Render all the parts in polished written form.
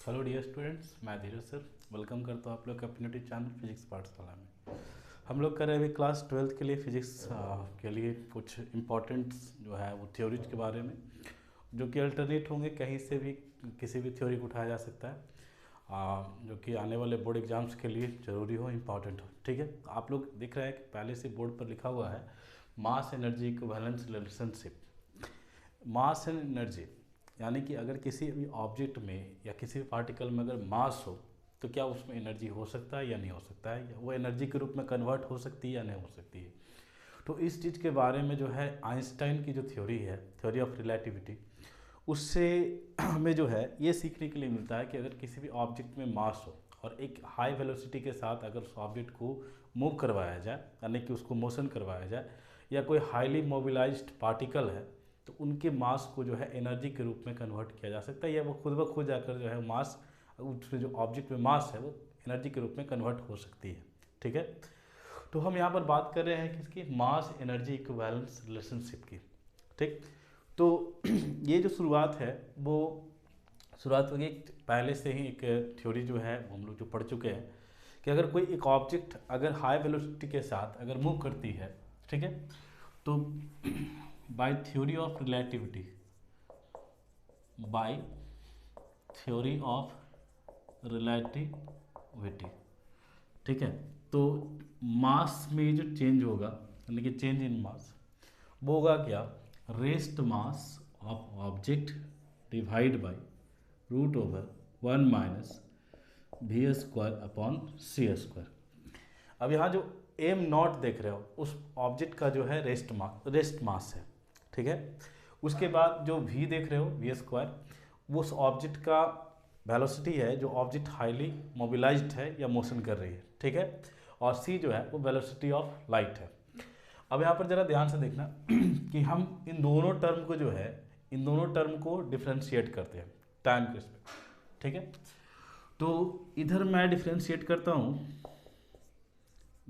Hello dear students, मैं धीरज sir welcome करता हूँ आप लोग के अपने यूट्यूब चैनल फिजिक्स पाठशाला में। हम लोग कर रहे हैं अभी क्लास 12th के लिए फिजिक्स के लिए कुछ इम्पोर्टेंट्स जो है वो थ्योरीज के बारे में, जो कि अल्टरनेट होंगे, कहीं से भी किसी भी थ्योरी को उठाया जा सकता है, जो कि आने वाले बोर्ड एग्जाम्स के लिए ज़रूरी हो, इम्पॉर्टेंट हो। ठीक है, आप लोग दिख रहे हैं कि पहले से बोर्ड पर लिखा हुआ है mass energy equivalence relationship. Mass and energy यानी कि अगर किसी भी ऑब्जेक्ट में या किसी भी पार्टिकल में अगर मास हो तो क्या उसमें एनर्जी हो सकता है या नहीं हो सकता है, या वो एनर्जी के रूप में कन्वर्ट हो सकती है या नहीं हो सकती है। तो इस चीज़ के बारे में जो है आइंस्टाइन की जो थ्योरी है, थ्योरी ऑफ रिलेटिविटी, उससे हमें जो है ये सीखने के लिए मिलता है कि अगर किसी भी ऑब्जेक्ट में मास हो और एक हाई वेलोसिटी के साथ अगर उस ऑब्जेक्ट को मूव करवाया जाए, यानी कि उसको मोशन करवाया जाए, या कोई हाईली मोबिलाइज्ड पार्टिकल है, तो उनके मास को जो है एनर्जी के रूप में कन्वर्ट किया जा सकता है, या वो खुद ब खुद जाकर जो है मास, उसमें जो ऑब्जेक्ट में मास है वो एनर्जी के रूप में कन्वर्ट हो सकती है। ठीक है, तो हम यहाँ पर बात कर रहे हैं किसकी, मास एनर्जी इक्विवेलेंस रिलेशनशिप की। ठीक, तो ये जो शुरुआत है वो शुरुआत होगी पहले से ही एक थ्योरी जो है वो हम लोग जो पढ़ चुके हैं कि अगर कोई एक ऑब्जेक्ट अगर हाई वेलोसिटी के साथ अगर मूव करती है, ठीक है, तो by theory of relativity, by theory of relativity, ठीक है, तो मास में जो चेंज होगा, यानी कि चेंज इन मास, वो होगा क्या, rest mass of object divide by root over 1 minus we square upon C square. अब यहाँ जो एम नॉट देख रहे हो उस ऑब्जेक्ट का जो है रेस्ट मास है। ठीक है, उसके बाद जो वी देख रहे हो वी स्क्वायर, वो उस ऑब्जेक्ट का वेलोसिटी है जो ऑब्जेक्ट हाईली मोबिलाइज्ड है या मोशन कर रही है। ठीक है, और सी जो है वो वेलोसिटी ऑफ लाइट है। अब यहाँ पर ज़रा ध्यान से देखना कि हम इन दोनों टर्म को जो है, इन दोनों टर्म को डिफ्रेंशिएट करते हैं टाइम के रिस्पेक्ट। ठीक है, तो इधर मैं डिफ्रेंशिएट करता हूँ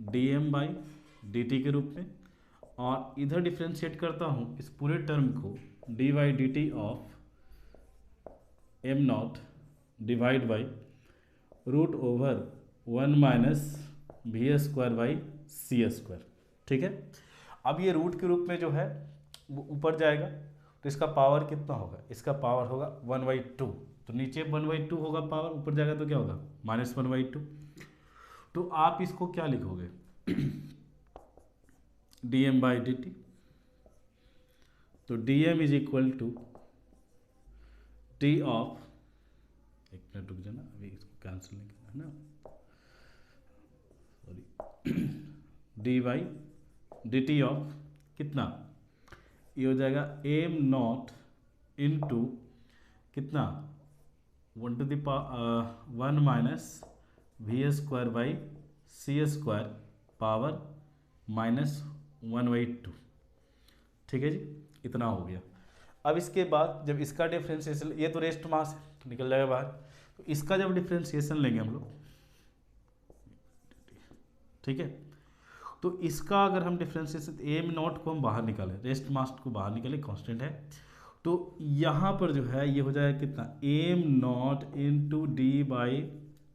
D M by D T के रूप में, और इधर डिफ्रेंशिएट करता हूँ इस पूरे टर्म को D by D T of M not divide by root over 1 minus we square by C square. ठीक है, अब ये रूट के रूप में जो है वो ऊपर जाएगा, तो इसका पावर कितना होगा, इसका पावर होगा 1/2। तो नीचे 1/2 होगा पावर, ऊपर जाएगा तो क्या होगा -1/2। तो आप इसको क्या लिखोगे D M by D T, तो D M is equal to T of, एक मिनट रुक जाना, अभी इसको कैंसिल नहीं करना है ना, sorry, D by D T of कितना, ये हो जाएगा एम नॉट इंटू कितना 1 minus we square by C square power -1/2। ठीक है जी, इतना हो गया। अब इसके बाद जब इसका डिफ्रेंशिएशन, ये तो रेस्ट मास है तो निकल जाएगा बाहर, तो इसका जब डिफ्रेंशिएशन लेंगे हम लोग, ठीक है, तो इसका अगर हम डिफ्रेंशिएशन एम नॉट को हम बाहर निकालें, रेस्ट मास को बाहर निकालें, कांस्टेंट है, तो यहाँ पर जो है ये हो जाएगा कितना, am not into D by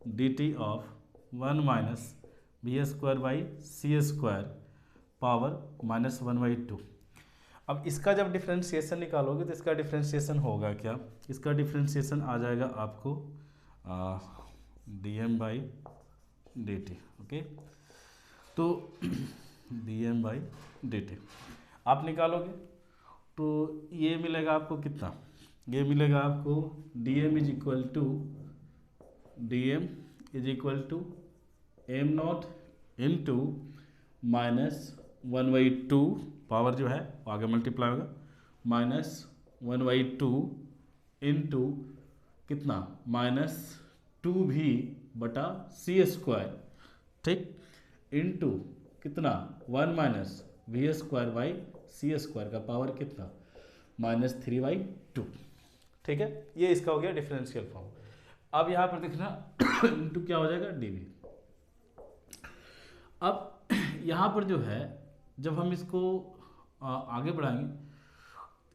D T of 1 minus we square by C square power -1/2। अब इसका जब डिफ्रेंशिएशन निकालोगे तो इसका डिफ्रेंशिएशन होगा क्या, इसका डिफ्रेंशिएशन आ जाएगा आपको D M by D T. Okay, तो D M by D T आप निकालोगे तो ये मिलेगा आपको कितना, ये मिलेगा आपको D M is equal to M not into -1/2, power जो है वो आगे मल्टीप्लाई होगा, -1/2 इंटू कितना -2v बटा सी स्क्वायर, ठीक, इंटू कितना 1 minus we square by C square का पावर कितना -3/2। ठीक है, ये इसका हो गया डिफरेंशियल फॉर्म। अब यहाँ पर देखना इंटू क्या हो जाएगा डीवी। अब यहाँ पर जो है जब हम इसको आगे बढ़ाएंगे,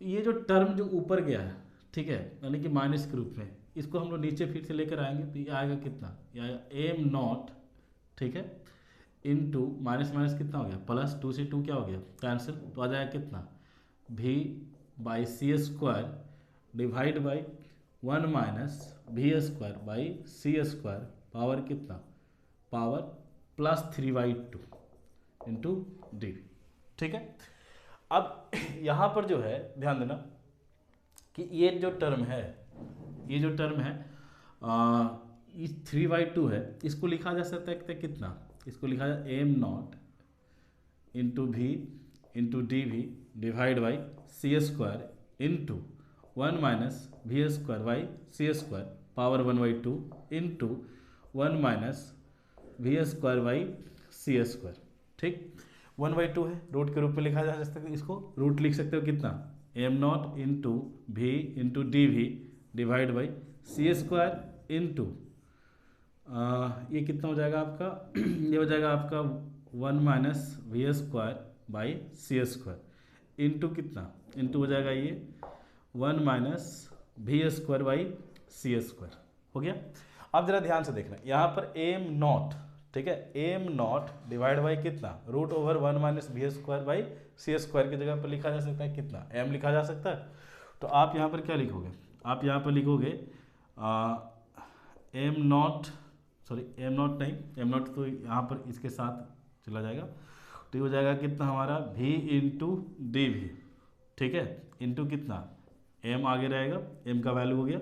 ये जो टर्म जो ऊपर गया है, ठीक है, यानी कि माइनस के रूप में, इसको हम लोग नीचे फिर से लेकर आएंगे तो ये आएगा कितना, ये आएगा एम नॉट, ठीक है, इनटू माइनस माइनस कितना हो गया प्लस, 2 से 2 क्या हो गया कैंसिल, तो आ जाएगा कितना v by C square divide by 1 minus we square by C square power कितना, पावर प्लस 3/2 इंटू डी, ठीक है। अब यहाँ पर जो है ध्यान देना कि ये जो टर्म है, ये जो टर्म है इस 3/2 है, इसको लिखा जा सकता है कितना, इसको लिखा जाए m not into we into D we divide by C square into 1 minus we square by C square power 1/2 into 1 minus we square by C square, ठीक। 1/2 है, रूट के रूप में लिखा जा सकता है, इसको रूट लिख सकते हो कितना, am not into we into D we divide by C square into ये कितना हो जाएगा आपका ये हो जाएगा आपका 1 minus we square by C square into कितना, इंटू हो जाएगा ये 1 minus we square by C square, हो गया। अब जरा ध्यान से देखना, यहाँ पर एम नॉट, ठीक है, एम नॉट डिवाइड बाई कितना, root over 1 minus we square by C square की जगह पर लिखा जा सकता है कितना, एम लिखा जा सकता है। तो आप यहाँ पर क्या लिखोगे, आप यहाँ पर लिखोगे am not, sorry am not नहीं, एम नॉट तो यहाँ पर इसके साथ चला जाएगा, तो ये हो जाएगा कितना हमारा v इंटू डी वी, ठीक है, इंटू कितना m आगे रहेगा, m का वैल्यू हो गया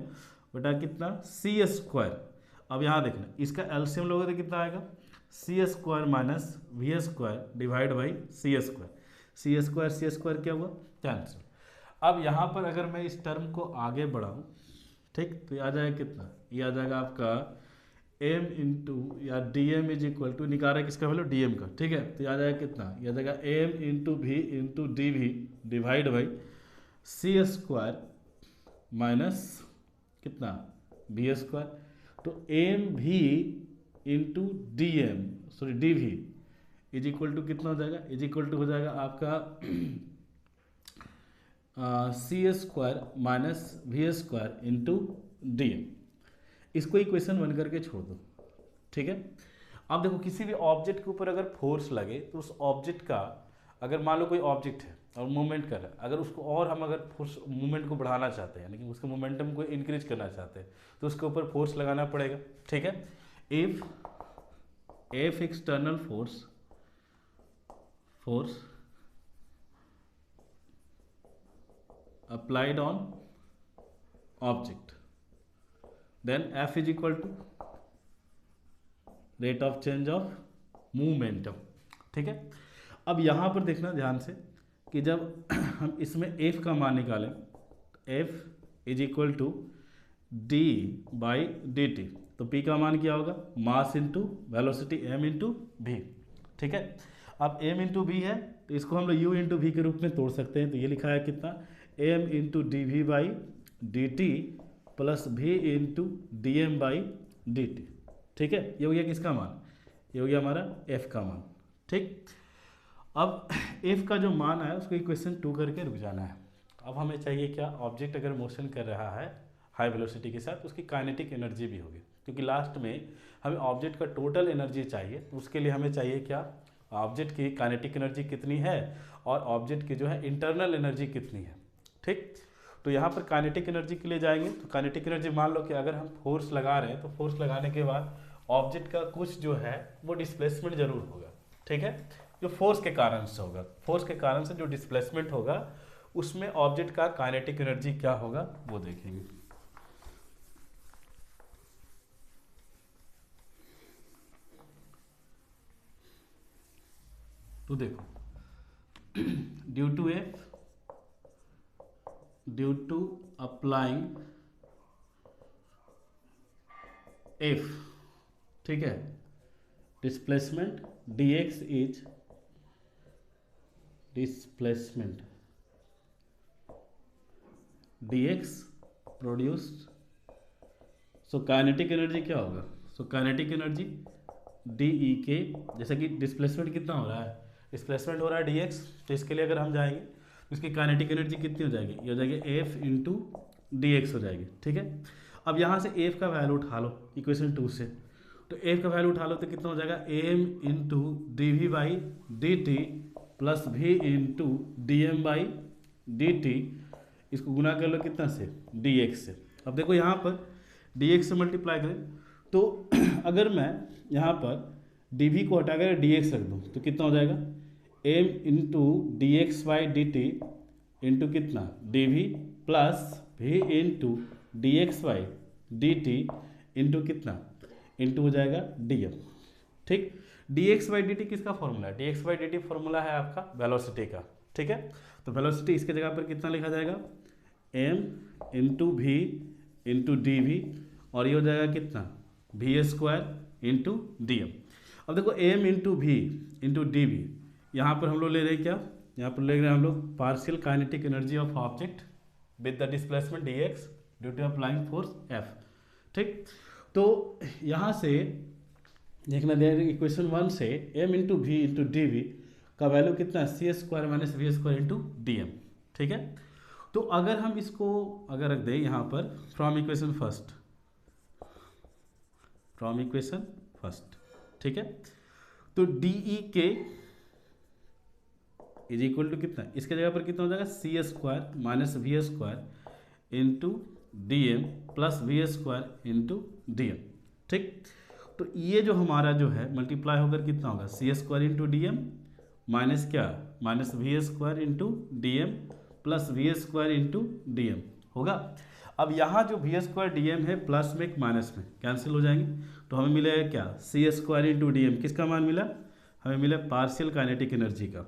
बेटा कितना सी स्क्वायर। अब यहाँ देखना, इसका एलसीएम लोगे तो कितना आएगा, C square minus we square divide by C square, C square क्या हुआ कैंसिल। अब यहाँ पर अगर मैं इस टर्म को आगे बढ़ाऊँ, ठीक, तो ये आ जाएगा कितना, ये आ जाएगा आपका m इंटू या d M is equal to, निकाल रहा है किसका वैल्यू डी एम का, ठीक है, तो ये आ जाएगा कितना, ये आ जाएगा m into we into D we divide by C square minus कितना वी स्क्वायर, तो M V into D M sorry D V is equal to कितना हो जाएगा, इज इक्वल टू हो जाएगा आपका C square minus we square into D M. इसको equation 1 करके छोड़ दो, ठीक है। अब देखो किसी भी ऑब्जेक्ट के ऊपर अगर फोर्स लगे तो उस ऑब्जेक्ट का, अगर मान लो कोई ऑब्जेक्ट है और मूवमेंट कर रहा है, अगर उसको और हम अगर फोर्स मूवमेंट को बढ़ाना चाहते हैं, यानी कि उसके मोमेंटम को इंक्रीज करना चाहते हैं, तो उसके ऊपर फोर्स लगाना पड़ेगा, ठीक है। If external force applied on object, then F is equal to rate of change of momentum, ठीक है। अब यहाँ पर देखना ध्यान से कि जब हम इसमें F का मान निकालें, F is equal to d by D T, तो P का मान क्या होगा, mass into velocity m into v, ठीक है। अब m इंटू वी है तो इसको हम लोग u इंटू वी के रूप में तोड़ सकते हैं, तो ये लिखा है कितना m into D v by D t plus v into D M by D t, ठीक है। ये हो गया किसका मान, ये हो गया हमारा f का मान, ठीक। अब f का जो मान है उसको इक्वेशन 2 करके रुक जाना है। अब हमें चाहिए क्या, ऑब्जेक्ट अगर मोशन कर रहा है हाई वेलोसिटी के साथ, उसकी काइनेटिक एनर्जी भी होगी, क्योंकि लास्ट में हमें ऑब्जेक्ट का टोटल एनर्जी चाहिए, तो उसके लिए हमें चाहिए क्या, ऑब्जेक्ट की काइनेटिक एनर्जी कितनी है और ऑब्जेक्ट की जो है इंटरनल एनर्जी कितनी है, ठीक। तो यहाँ पर काइनेटिक एनर्जी के लिए जाएंगे, तो काइनेटिक एनर्जी मान लो कि अगर हम फोर्स लगा रहे हैं तो फोर्स लगाने के बाद ऑब्जेक्ट का कुछ जो है वो डिस्प्लेसमेंट जरूर होगा, ठीक है, जो फोर्स के कारण से होगा। फोर्स के कारण से जो डिस्प्लेसमेंट होगा उसमें ऑब्जेक्ट का काइनेटिक एनर्जी क्या होगा वो देखेंगे। तो देखो ड्यू टू अप्लाइंग F, ठीक है, displacement dx is displacement dx produced, so kinetic energy क्या होगा, so kinetic energy D E के, जैसे कि डिस्प्लेसमेंट कितना हो रहा है, डिस्प्लेसमेंट हो रहा है dx, तो इसके लिए अगर हम जाएंगे तो इसकी काइनेटिक एनर्जी कितनी हो जाएगी, ये हो जाएगी f इंटू डी एक्स हो जाएगी, ठीक है। अब यहाँ से एफ का वैल्यू उठा लो इक्वेशन 2 से, तो एफ का वैल्यू उठा लो तो कितना हो जाएगा M into D v by D t plus we into D M by D t, इसको गुना कर लो कितना से डी एक्स से। अब देखो यहाँ पर डी एक्स से मल्टीप्लाई करें तो अगर मैं यहाँ पर डी वी को हटा कर डी एक्स रख दूँ तो कितना हो जाएगा M into D X by D T into कितना D V plus we into D X by D T into कितना इंटू हो जाएगा डी एम। ठीक, D X by D T किसका फॉर्मूला है? D X by D T formula है आपका velocity का। ठीक है, तो वेलोसिटी इसके जगह पर कितना लिखा जाएगा M into we into D v और ये हो जाएगा कितना we square into D M. अब देखो m into we into D v, यहाँ पर हम लोग ले रहे हैं क्या, यहाँ पर ले रहे हैं हम लोग partial kinetic energy of object with the displacement D X due to applying force F. ठीक, तो यहाँ से देखना दे इक्वेशन 1 से M into we into D V का वैल्यू कितना है C square minus we square into D M. ठीक है, तो अगर हम इसको अगर रख दें यहाँ पर फ्रॉम इक्वेशन फर्स्ट, ठीक है, तो D E K is equal to कितना, इसके जगह पर कितना हो जाएगा C square minus we square into D M plus V square into D M. ठीक, तो ये जो हमारा जो है मल्टीप्लाई होकर कितना होगा C square into D M minus क्या minus we square into D M plus V square into D M होगा। अब यहाँ जो वी स्क्वायर डी एम है प्लस में एक माइनस में कैंसिल हो जाएंगे, तो हमें मिलेगा क्या सी स्क्वायर इंटू डी एम, किसका मान मिला हमें मिला पार्शियल काइनेटिक एनर्जी का।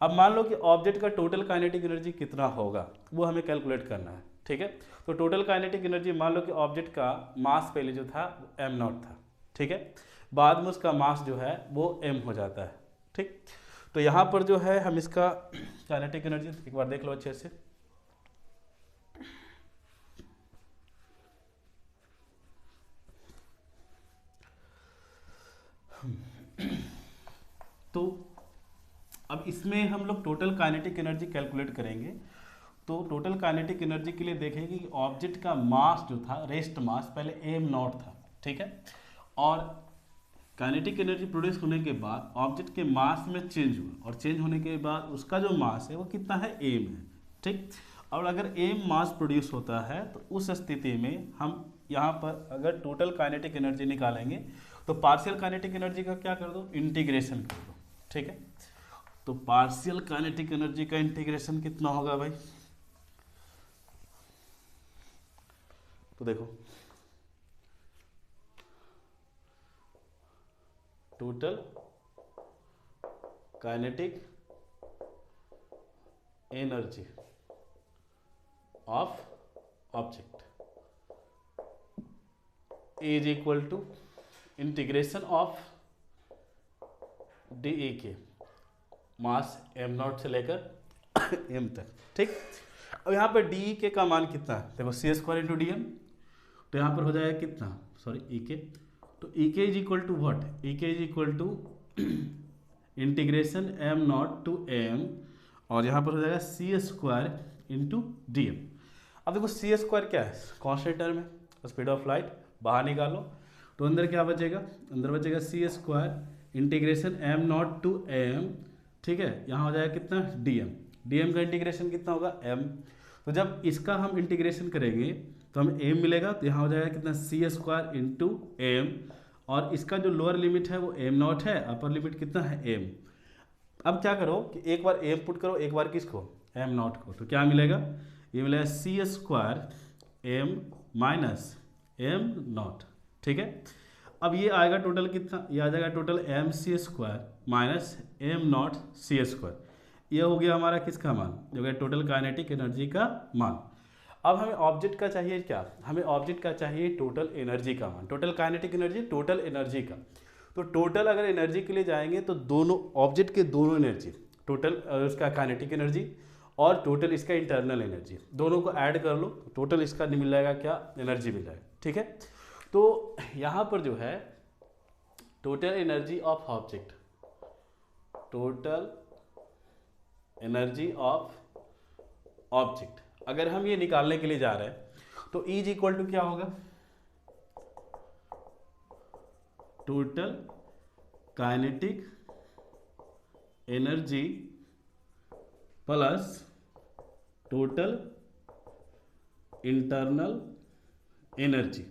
अब मान लो कि ऑब्जेक्ट का टोटल काइनेटिक एनर्जी कितना होगा वो हमें कैलकुलेट करना है। ठीक है, तो टोटल काइनेटिक एनर्जी मान लो कि ऑब्जेक्ट का मास पहले जो था एम नॉट था। ठीक है, बाद में उसका मास जो है वो एम हो जाता है। ठीक, तो यहाँ पर जो है हम इसका काइनेटिक एनर्जी एक बार देख लो अच्छे से। तो अब इसमें हम लोग टोटल काइनेटिक एनर्जी कैलकुलेट करेंगे। तो टोटल काइनेटिक एनर्जी के लिए देखेंगे कि ऑब्जेक्ट का मास जो था रेस्ट मास पहले एम नॉट था। ठीक है, और काइनेटिक एनर्जी प्रोड्यूस होने के बाद ऑब्जेक्ट के मास में चेंज हुआ और चेंज होने के बाद उसका जो मास है वो कितना है एम है। ठीक, और अगर एम मास प्रोड्यूस होता है तो उस स्थिति में हम यहाँ पर अगर टोटल काइनेटिक एनर्जी निकालेंगे तो पार्शियल काइनेटिक एनर्जी का क्या कर दो इंटीग्रेशन कर दो। ठीक है, तो पार्शियल काइनेटिक एनर्जी का इंटीग्रेशन कितना होगा भाई, तो देखो total kinetic energy of object is equal to integration of d E के मास एम नॉट से लेकर एम तक। ठीक, अब यहाँ पर डी ई के का मान कितना है देखो C square into D M, तो यहाँ पर हो जाएगा कितना सॉरी ई के, तो E K is equal to what, E K is equal to integration M nought to M और यहाँ पर हो जाएगा C square into D M. अब देखो सी स्क्वायर क्या है कांस्टेंट टर्म है, स्पीड ऑफ लाइट बाहर निकालो तो अंदर क्या बचेगा, अंदर बचेगा C square integration M nought to M. ठीक है, यहाँ हो जाएगा कितना डी एम, डी एम का इंटीग्रेशन कितना होगा एम, तो जब इसका हम इंटीग्रेशन करेंगे तो हमें एम मिलेगा, तो यहाँ हो जाएगा कितना सी स्क्वायर इंटू एम और इसका जो लोअर लिमिट है वो एम नॉट है, अपर लिमिट कितना है एम। अब क्या करो कि एक बार एम पुट करो एक बार किसको एम नॉट को, तो क्या मिलेगा ये मिलेगा C square M minus am not. ठीक है, अब ये आएगा टोटल कितना, ये आ जाएगा total m c square minus M naught c square, ये हो गया हमारा किसका मान, जो गया टोटल काइनेटिक एनर्जी का मान। अब हमें ऑब्जेक्ट का चाहिए क्या, हमें ऑब्जेक्ट का चाहिए टोटल एनर्जी का मान, total kinetic energy total energy का। तो टोटल अगर एनर्जी के लिए जाएंगे तो दोनों ऑब्जेक्ट के दोनों एनर्जी टोटल उसका काइनेटिक एनर्जी और टोटल इसका इंटरनल एनर्जी दोनों को ऐड कर लो, टोटल इसका मिल जाएगा क्या एनर्जी मिल जाएगा। ठीक है, तो यहाँ पर जो है total energy of object, total energy of object अगर हम ये निकालने के लिए जा रहे हैं तो E इज इक्वल टू क्या होगा, total kinetic energy plus total internal energy.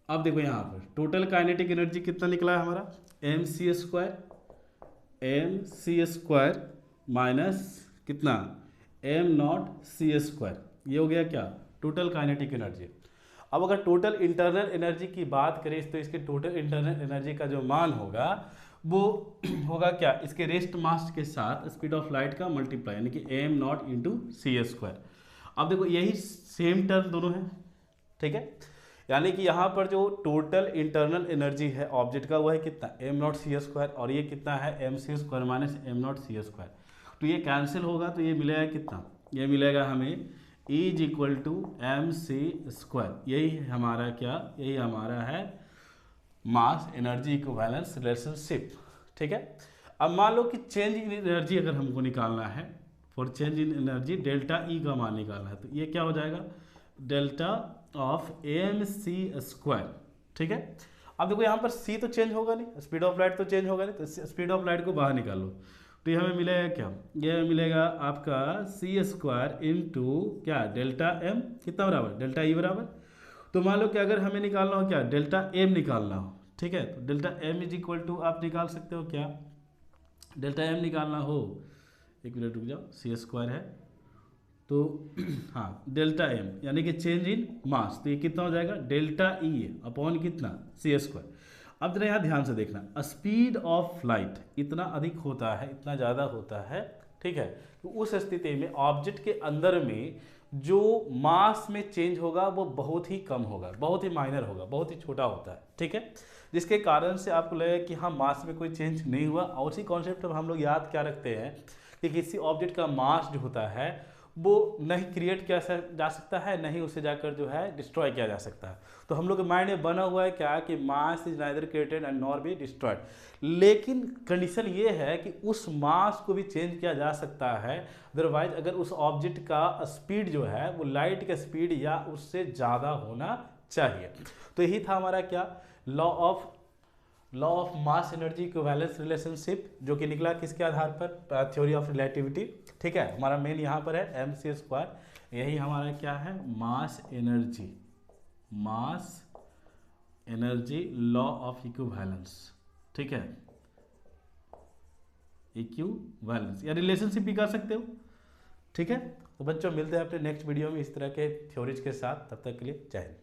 अब देखो यहाँ पर टोटल काइनेटिक एनर्जी कितना निकला है हमारा, mc² माइनस कितना m0c², ये हो गया क्या, टोटल काइनेटिक एनर्जी। अब अगर टोटल इंटरनल एनर्जी की बात करें तो इसके टोटल इंटरनल एनर्जी का जो मान होगा वो होगा क्या, इसके रेस्ट मास के साथ स्पीड ऑफ लाइट का मल्टीप्लाई, यानी कि m0 × c²। अब देखो यही सेम टर्म दोनों है, ठीक है, यानी कि यहाँ पर जो टोटल इंटरनल एनर्जी है ऑब्जेक्ट का वो है कितना m0c² और ये कितना है mc² माइनस m0c²। तो ये कैंसिल होगा तो ये मिलेगा कितना, ये मिलेगा हमें E = mc²। यही हमारा क्या, यही हमारा है मास एनर्जी इक्विवेलेंस रिलेशनशिप, ठीक है। अब मान लो कि चेंज इन एनर्जी अगर हमको निकालना है, for change in energy delta E का मान निकालना है, तो ये क्या हो जाएगा, डेल्टा ऑफ mc², ठीक है। अब देखो यहाँ पर c तो चेंज होगा नहीं, स्पीड ऑफ लाइट तो चेंज होगा नहीं, तो स्पीड ऑफ लाइट को बाहर निकालो तो ये हमें मिलेगा क्या, ये मिलेगा आपका c² इंटू क्या डेल्टा m, कितना बराबर, डेल्टा E बराबर। तो मान लो कि अगर हमें निकालना हो क्या, डेल्टा m निकालना हो, ठीक है, तो डेल्टा m = आप निकाल सकते हो क्या, डेल्टा m निकालना हो, एक मिनट रुक जाओ, c² है तो हाँ डेल्टा m यानी कि चेंज इन मास, तो ये कितना हो जाएगा, डेल्टा E अपॉन कितना c²। अब जरा यहाँ ध्यान से देखना, स्पीड ऑफ लाइट इतना अधिक होता है, इतना ज़्यादा होता है, ठीक है, तो उस स्थिति में ऑब्जेक्ट के अंदर में जो मास में चेंज होगा वो बहुत ही कम होगा, बहुत ही माइनर होगा, बहुत ही छोटा होता है, ठीक है, जिसके कारण से आपको लगेगा कि हाँ मास में कोई चेंज नहीं हुआ। और उसी कॉन्सेप्ट में हम लोग याद क्या रखते हैं कि किसी ऑब्जेक्ट का मास जो होता है वो नहीं क्रिएट किया जा सकता है, नहीं उसे जाकर जो है डिस्ट्रॉय किया जा सकता है। तो हम लोग के माइंड में बना हुआ है क्या कि mass is neither created and nor be destroyed, लेकिन कंडीशन ये है कि उस मास को भी चेंज किया जा सकता है, अदरवाइज अगर उस ऑब्जेक्ट का स्पीड जो है वो लाइट का स्पीड या उससे ज़्यादा होना चाहिए। तो यही था हमारा क्या, law of mass energy equivalence relationship, जो कि निकला किसके आधार पर, थ्योरी ऑफ रिलेटिविटी, ठीक है। हमारा मेन यहाँ पर है mc², यही हमारा क्या है, mass energy law of equivalence, ठीक है, इक्विवेलेंस या रिलेशनशिप भी कर सकते हो, ठीक है। तो बच्चों मिलते हैं अपने नेक्स्ट वीडियो में इस तरह के थ्योरीज के साथ, तब तक के लिए जय हिंद।